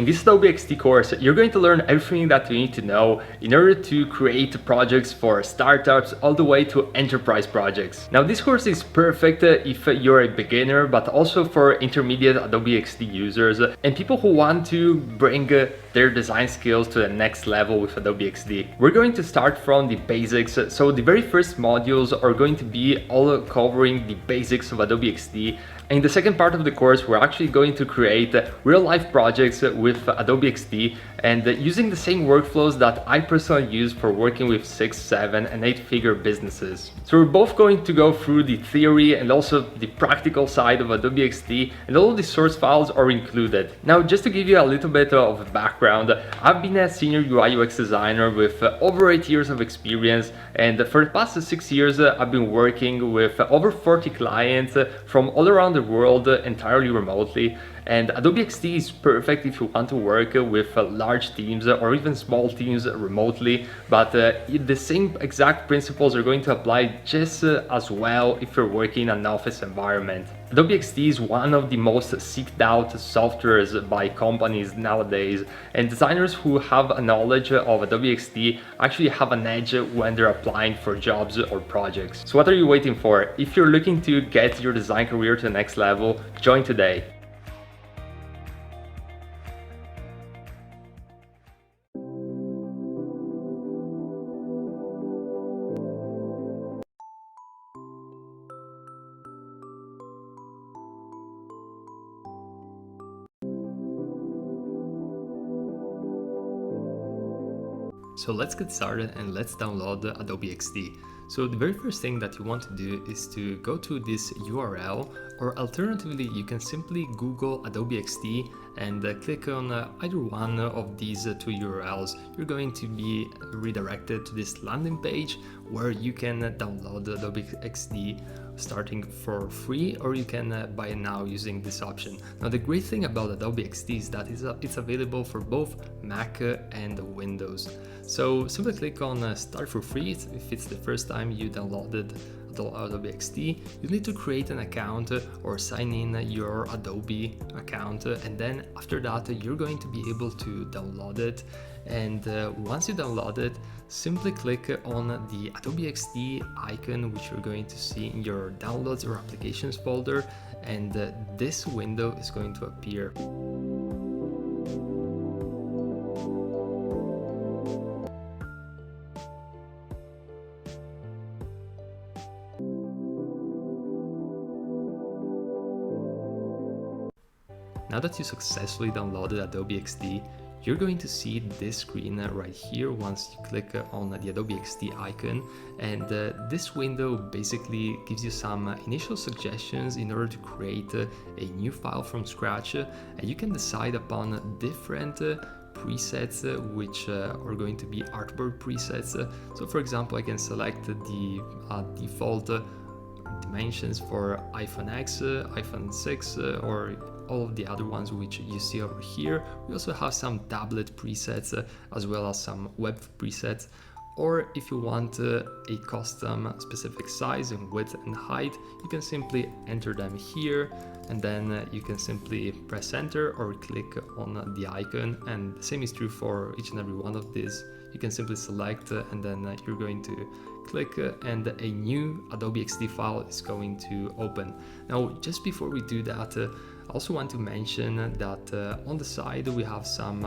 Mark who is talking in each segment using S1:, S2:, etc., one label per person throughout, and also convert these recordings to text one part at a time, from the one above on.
S1: In this Adobe XD course, you're going to learn everything that you need to know in order to create projects for startups all the way to enterprise projects. Now, this course is perfect if you're a beginner, but also for intermediate Adobe XD users and people who want to bring their design skills to the next level with Adobe XD. We're going to start from the basics. So the very first modules are going to be all covering the basics of Adobe XD. In the second part of the course, we're actually going to create real-life projects with Adobe XD and using the same workflows that I personally use for working with 6, 7, and 8-figure businesses. So we're both going to go through the theory and also the practical side of Adobe XD, and all of the source files are included. Now, just to give you a little bit of a background, I've been a senior UI UX designer with over 8 years of experience, and for the past 6 years, I've been working with over 40 clients from all around the world entirely remotely. And Adobe XD is perfect if you want to work with large teams or even small teams remotely, but the same exact principles are going to apply just as well if you're working in an office environment. Adobe XD is one of the most sought out softwares by companies nowadays, and designers who have a knowledge of Adobe XD actually have an edge when they're applying for jobs or projects. So what are you waiting for? If you're looking to get your design career to the next level, join today. So let's get started and let's download Adobe XD. So the very first thing that you want to do is to go to this URL, or alternatively you can simply Google Adobe XD and click on either one of these two URLs. You're going to be redirected to this landing page where you can download Adobe XD starting for free, or you can buy it now using this option. Now, the great thing about Adobe XD is that it's available for both Mac and Windows. So simply click on start for free if it's the first time you downloaded Adobe XD. You need to create an account or sign in your Adobe account, and then after that you're going to be able to download it. And once you download it, simply click on the Adobe XD icon, which you're going to see in your downloads or applications folder, and this window is going to appear. Now that you successfully downloaded Adobe XD, you're going to see this screen right here once you click on the Adobe XD icon, and this window basically gives you some initial suggestions in order to create a new file from scratch, and you can decide upon different presets which are going to be artboard presets. So for example, I can select the default dimensions for iPhone X, iPhone 6, or all of the other ones which you see over here. We also have some tablet presets as well as some web presets. Or if you want a custom specific size and width and height, you can simply enter them here, and then you can simply press enter or click on the icon, and the same is true for each and every one of these. You can simply select and then you're going to click and a new Adobe XD file is going to open. Now, just before we do that, I also want to mention that on the side we have some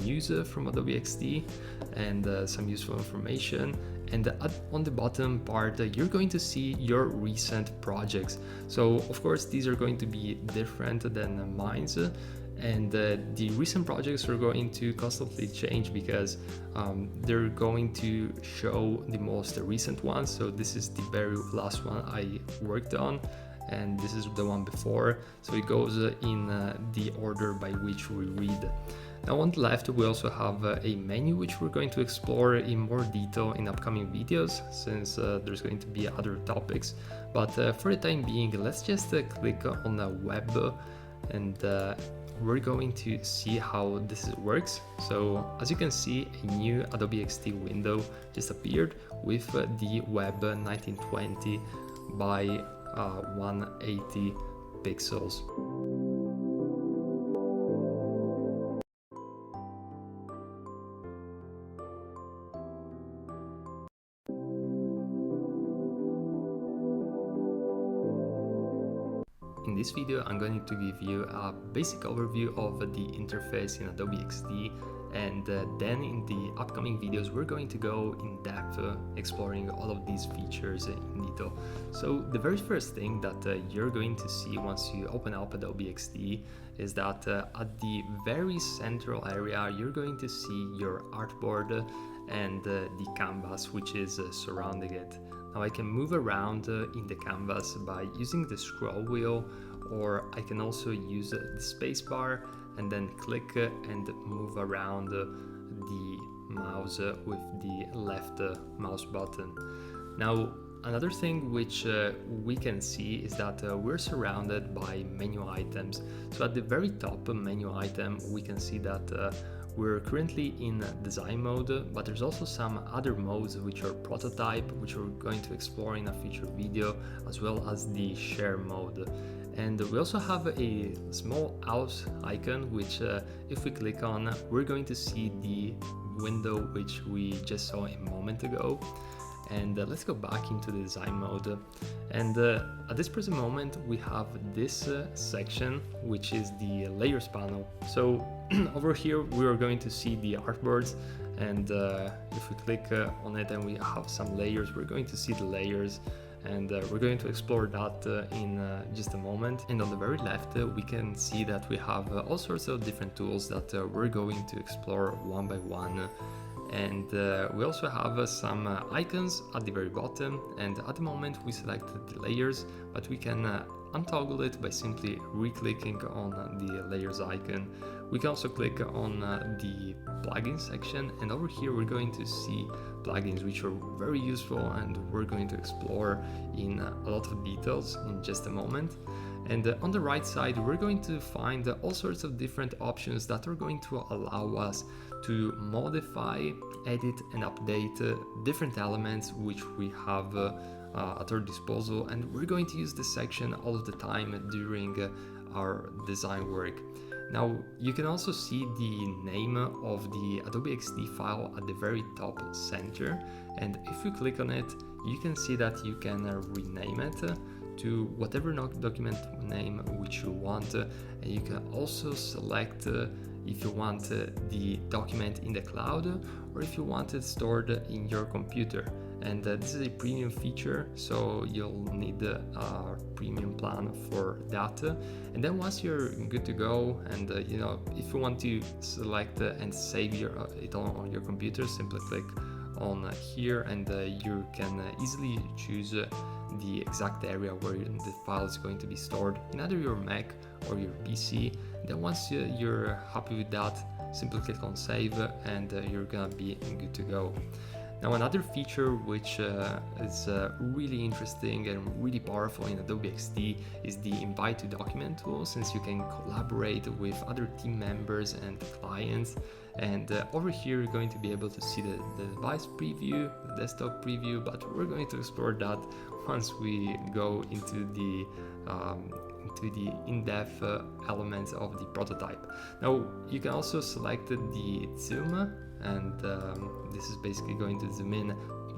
S1: news from Adobe XD and some useful information. And on the bottom part, you're going to see your recent projects. So of course, these are going to be different than mine. And the recent projects are going to constantly change because they're going to show the most recent ones. So this is the very last one I worked on, and this is the one before. So it goes in the order by which we read. Now on the left, we also have a menu which we're going to explore in more detail in upcoming videos, since there's going to be other topics. But for the time being, let's just click on the web, and we're going to see how this works. So as you can see, a new Adobe XD window just appeared with the web 1920 by 180 pixels. In this video, I'm going to give you a basic overview of the interface in Adobe XD, and then in the upcoming videos we're going to go in depth exploring all of these features in detail. So the very first thing that you're going to see once you open up Adobe XD is that at the very central area you're going to see your artboard and the canvas which is surrounding it. Now I can move around in the canvas by using the scroll wheel, or I can also use the spacebar and then click and move around the mouse with the left mouse button. Now another thing which we can see is that we're surrounded by menu items. So at the very top menu item we can see that we're currently in design mode, but there's also some other modes which are prototype, which we're going to explore in a future video, as well as the share mode. And we also have a small house icon, which if we click on, we're going to see the window which we just saw a moment ago. And let's go back into the design mode. And at this present moment we have this section which is the layers panel. So over here we are going to see the artboards, and if we click on it and we have some layers, we're going to see the layers, and we're going to explore that in just a moment. And on the very left we can see that we have all sorts of different tools that we're going to explore one by one. And we also have some icons at the very bottom, and at the moment we selected the layers, but we can untoggle it by simply re-clicking on the layers icon. We can also click on the plugin section, and over here we're going to see plugins which are very useful and we're going to explore in a lot of details in just a moment. And on the right side we're going to find all sorts of different options that are going to allow us to modify, edit and update different elements which we have at our disposal, and we're going to use this section all of the time during our design work. Now you can also see the name of the Adobe XD file at the very top center, and if you click on it you can see that you can rename it to whatever document name which you want, and you can also select if you want the document in the cloud or if you want it stored in your computer. And this is a premium feature, so you'll need a premium plan for that. And then once you're good to go, and if you want to select and save it on your computer, simply click on here, and you can easily choose the exact area where the file is going to be stored in either your Mac or your PC. Then once you're happy with that, simply click on save, and you're gonna be good to go. Now another feature which is really interesting and really powerful in Adobe XD is the invite to document tool, since you can collaborate with other team members and clients. And over here you're going to be able to see the device preview, the desktop preview, but we're going to explore that once we go into the in-depth elements of the prototype. Now you can also select the zoom, and this is basically going to zoom in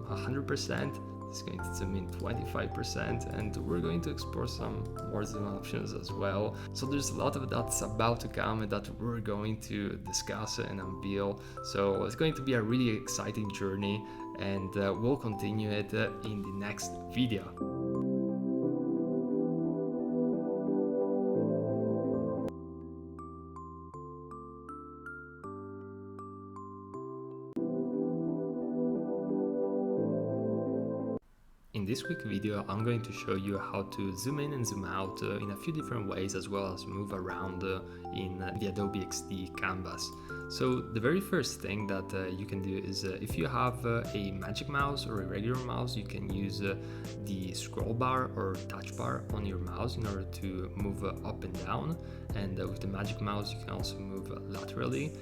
S1: 100%. It's going to zoom in 25%, and we're going to explore some more zoom options as well. So there's a lot of that's about to come that we're going to discuss and unveil. So it's going to be a really exciting journey, and we'll continue it in the next video. In this quick video, I'm going to show you how to zoom in and zoom out in a few different ways, as well as move around in the Adobe XD canvas. So the very first thing that you can do is if you have a magic mouse or a regular mouse, you can use the scroll bar or touch bar on your mouse in order to move up and down, and with the magic mouse you can also move laterally.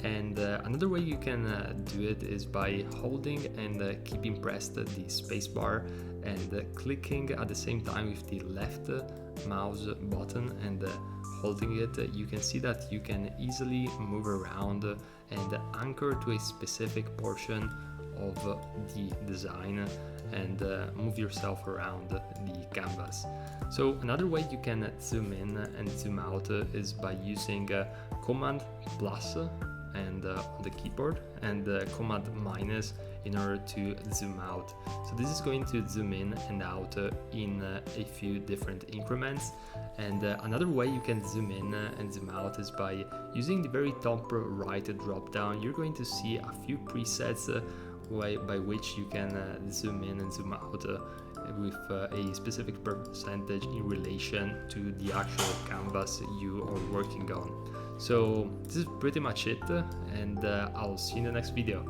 S1: And another way you can do it is by holding and keeping pressed the spacebar and clicking at the same time with the left mouse button and holding it. You can see that you can easily move around and anchor to a specific portion of the design and move yourself around the canvas. So another way you can zoom in and zoom out is by using Command plus and on the keyboard, and Command minus in order to zoom out. So this is going to zoom in and out in a few different increments. And another way you can zoom in and zoom out is by using the very top right drop down. You're going to see a few presets by which you can zoom in and zoom out with a specific percentage in relation to the actual canvas you are working on. So this is pretty much it, and I'll see you in the next video.